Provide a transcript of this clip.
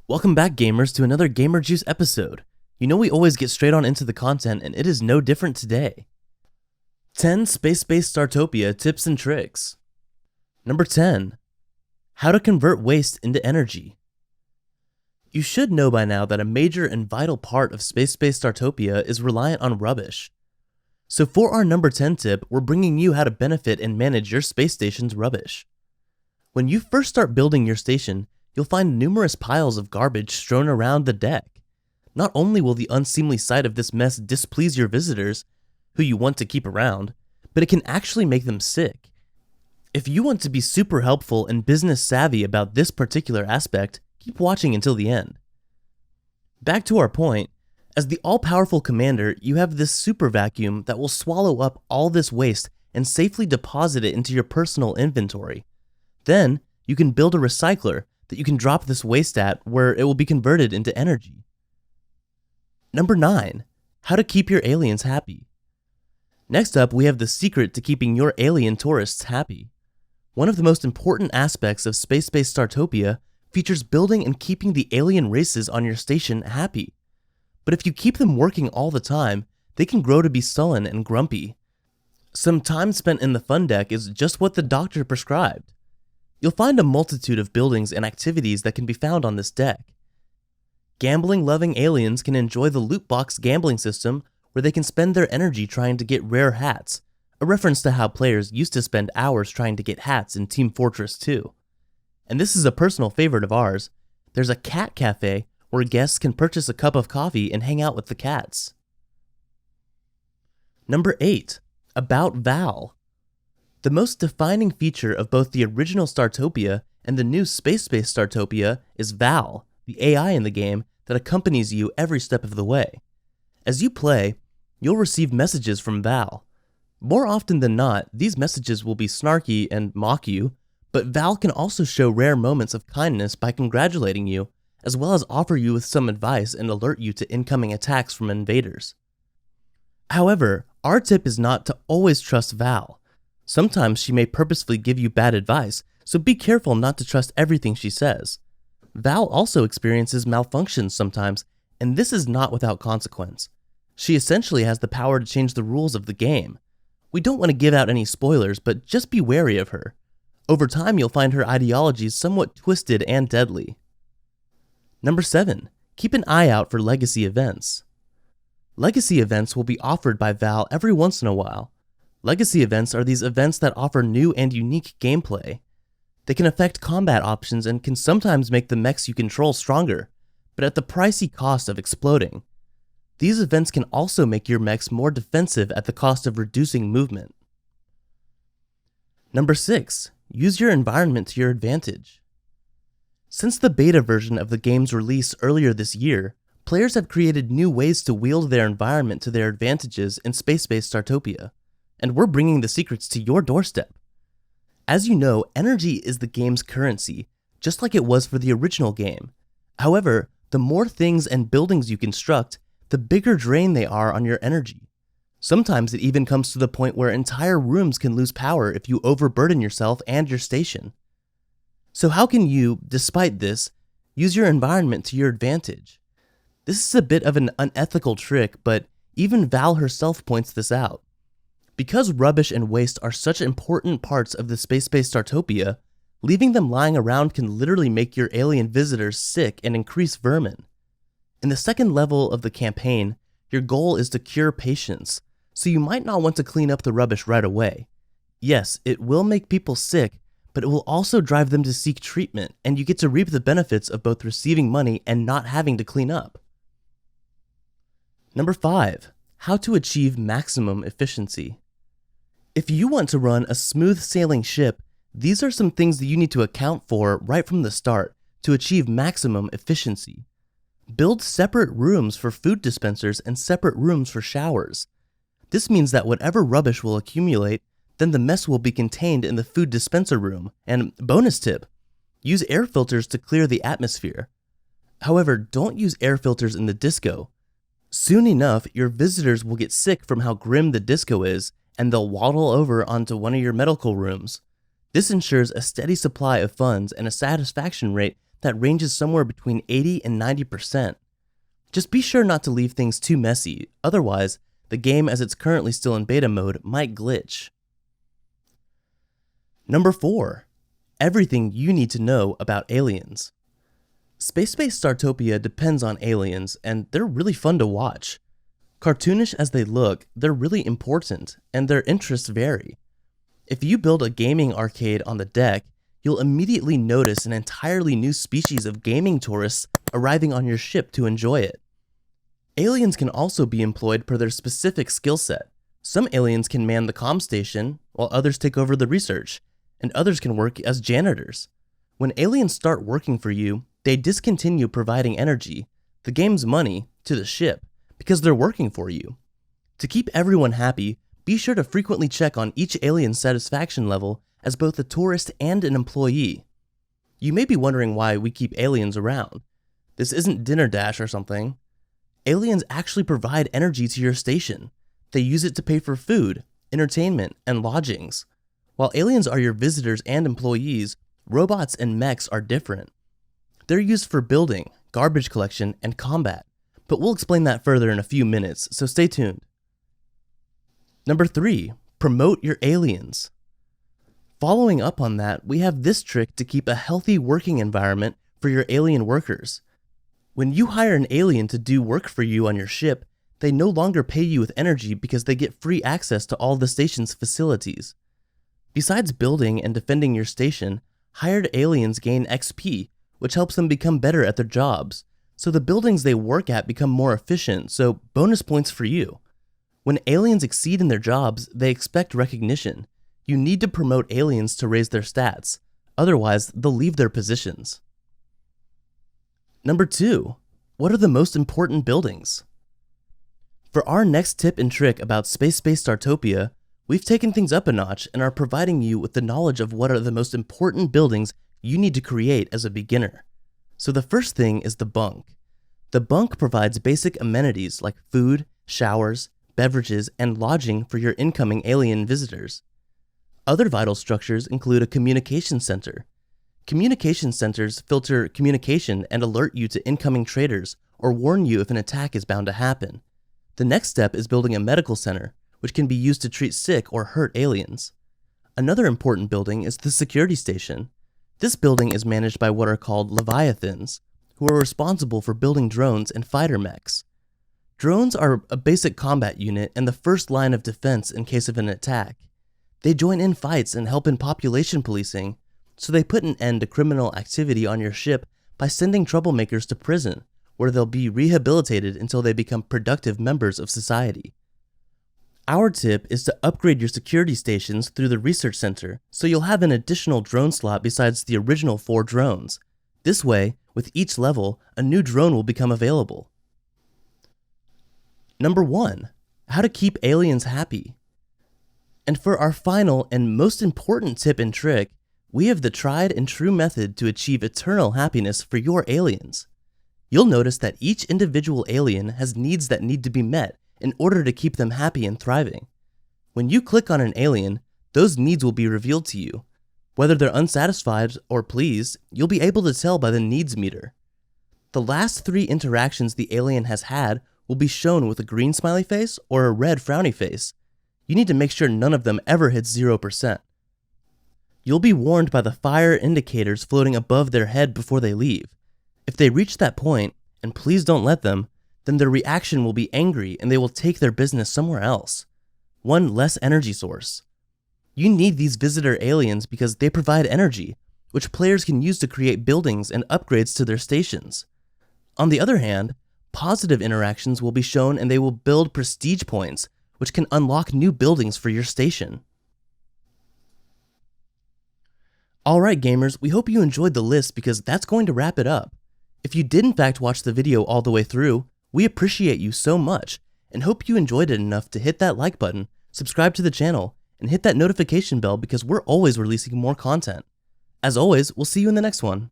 Welcome back, gamers, to another Gamer Jooce episode. You know we always get straight on into the content, and it is no different today. 10 Spacebase Startopia tips and tricks. Number 10. How to convert waste into energy. You should know by now that a major and vital part of Spacebase Startopia is reliant on rubbish. So for our number 10 tip, we're bringing you how to benefit and manage your space station's rubbish. When you first start building your station, you'll find numerous piles of garbage strewn around the deck. Not only will the unseemly sight of this mess displease your visitors, who you want to keep around, but it can actually make them sick. If you want to be super helpful and business savvy about this particular aspect, keep watching until the end. Back to our point, as the all-powerful commander, you have this super vacuum that will swallow up all this waste and safely deposit it into your personal inventory. Then, you can build a recycler that you can drop this waste at where it will be converted into energy. Number 9. How to keep your aliens happy. Next up, we have the secret to keeping your alien tourists happy. One of the most important aspects of Spacebase Startopia features building and keeping the alien races on your station happy. But if you keep them working all the time, they can grow to be sullen and grumpy. Some time spent in the fun deck is just what the doctor prescribed. You'll find a multitude of buildings and activities that can be found on this deck. Gambling-loving aliens can enjoy the loot box gambling system where they can spend their energy trying to get rare hats, a reference to how players used to spend hours trying to get hats in Team Fortress 2. And this is a personal favorite of ours. There's a cat cafe where guests can purchase a cup of coffee and hang out with the cats. Number 8. About VAL. The most defining feature of both the original Startopia and the new Spacebase Startopia is VAL, the AI in the game that accompanies you every step of the way. As you play, you'll receive messages from VAL. More often than not, these messages will be snarky and mock you, but VAL can also show rare moments of kindness by congratulating you, as well as offer you with some advice and alert you to incoming attacks from invaders. However, our tip is not to always trust VAL. Sometimes she may purposefully give you bad advice, so be careful not to trust everything she says. VAL also experiences malfunctions sometimes, and this is not without consequence. She essentially has the power to change the rules of the game. We don't want to give out any spoilers, but just be wary of her. Over time, you'll find her ideologies somewhat twisted and deadly. Number 7. Keep an eye out for legacy events. Legacy events will be offered by VAL every once in a while. Legacy events are these events that offer new and unique gameplay. They can affect combat options and can sometimes make the mechs you control stronger, but at the pricey cost of exploding. These events can also make your mechs more defensive at the cost of reducing movement. Number 6. Use your environment to your advantage. Since the beta version of the game's release earlier this year, players have created new ways to wield their environment to their advantages in Spacebase Startopia. And we're bringing the secrets to your doorstep. As you know, energy is the game's currency, just like it was for the original game. However, the more things and buildings you construct, the bigger drain they are on your energy. Sometimes it even comes to the point where entire rooms can lose power if you overburden yourself and your station. So how can you, despite this, use your environment to your advantage? This is a bit of an unethical trick, but even VAL herself points this out. Because rubbish and waste are such important parts of the Spacebase Startopia, leaving them lying around can literally make your alien visitors sick and increase vermin. In the second level of the campaign, your goal is to cure patients, so you might not want to clean up the rubbish right away. Yes, it will make people sick, but it will also drive them to seek treatment, and you get to reap the benefits of both receiving money and not having to clean up. Number 5. How to achieve maximum efficiency. If you want to run a smooth sailing ship, these are some things that you need to account for right from the start to achieve maximum efficiency. Build separate rooms for food dispensers and separate rooms for showers. This means that whatever rubbish will accumulate, then the mess will be contained in the food dispenser room. And bonus tip, use air filters to clear the atmosphere. However, don't use air filters in the disco. Soon enough, your visitors will get sick from how grim the disco is, and they'll waddle over onto one of your medical rooms. This ensures a steady supply of funds and a satisfaction rate that ranges somewhere between 80 and 90%. Just be sure not to leave things too messy, otherwise, the game as it's currently still in beta mode might glitch. Number 4. Everything you need to know about aliens. Spacebase Startopia depends on aliens, and they're really fun to watch. Cartoonish as they look, they're really important, and their interests vary. If you build a gaming arcade on the deck, you'll immediately notice an entirely new species of gaming tourists arriving on your ship to enjoy it. Aliens can also be employed per their specific skill set. Some aliens can man the comm station, while others take over the research, and others can work as janitors. When aliens start working for you, they discontinue providing energy, the game's money, to the ship, because they're working for you. To keep everyone happy, be sure to frequently check on each alien's satisfaction level as both a tourist and an employee. You may be wondering why we keep aliens around. This isn't Dinner Dash or something. Aliens actually provide energy to your station. They use it to pay for food, entertainment, and lodgings. While aliens are your visitors and employees, robots and mechs are different. They're used for building, garbage collection, and combat, but we'll explain that further in a few minutes, so stay tuned. Number 3. Promote your aliens. Following up on that, we have this trick to keep a healthy working environment for your alien workers. When you hire an alien to do work for you on your ship, they no longer pay you with energy because they get free access to all the station's facilities. Besides building and defending your station, hired aliens gain XP, which helps them become better at their jobs, so the buildings they work at become more efficient, so bonus points for you. When aliens exceed in their jobs, they expect recognition. You need to promote aliens to raise their stats, otherwise they'll leave their positions. Number 2. What are the most important buildings? For our next tip and trick about Spacebase Startopia, we've taken things up a notch and are providing you with the knowledge of what are the most important buildings you need to create as a beginner. So the first thing is the bunk. The bunk provides basic amenities like food, showers, beverages, and lodging for your incoming alien visitors. Other vital structures include a communication center. Communication centers filter communication and alert you to incoming traders or warn you if an attack is bound to happen. The next step is building a medical center, which can be used to treat sick or hurt aliens. Another important building is the security station. This building is managed by what are called Leviathans, who are responsible for building drones and fighter mechs. Drones are a basic combat unit and the first line of defense in case of an attack. They join in fights and help in population policing, so they put an end to criminal activity on your ship by sending troublemakers to prison, where they'll be rehabilitated until they become productive members of society. Our tip is to upgrade your security stations through the research center, so you'll have an additional drone slot besides the original 4 drones. This way, with each level, a new drone will become available. Number 1. How to keep aliens happy. And for our final and most important tip and trick, we have the tried and true method to achieve eternal happiness for your aliens. You'll notice that each individual alien has needs that need to be met in order to keep them happy and thriving. When you click on an alien, those needs will be revealed to you. Whether they're unsatisfied or pleased, you'll be able to tell by the needs meter. The last 3 interactions the alien has had will be shown with a green smiley face or a red frowny face. You need to make sure none of them ever hits 0%. You'll be warned by the fire indicators floating above their head before they leave. If they reach that point, and please don't let them, then their reaction will be angry and they will take their business somewhere else. One less energy source. You need these visitor aliens because they provide energy, which players can use to create buildings and upgrades to their stations. On the other hand, positive interactions will be shown and they will build prestige points, which can unlock new buildings for your station. Alright gamers, we hope you enjoyed the list because that's going to wrap it up. If you did in fact watch the video all the way through, we appreciate you so much and hope you enjoyed it enough to hit that like button, subscribe to the channel, and hit that notification bell because we're always releasing more content. As always, we'll see you in the next one.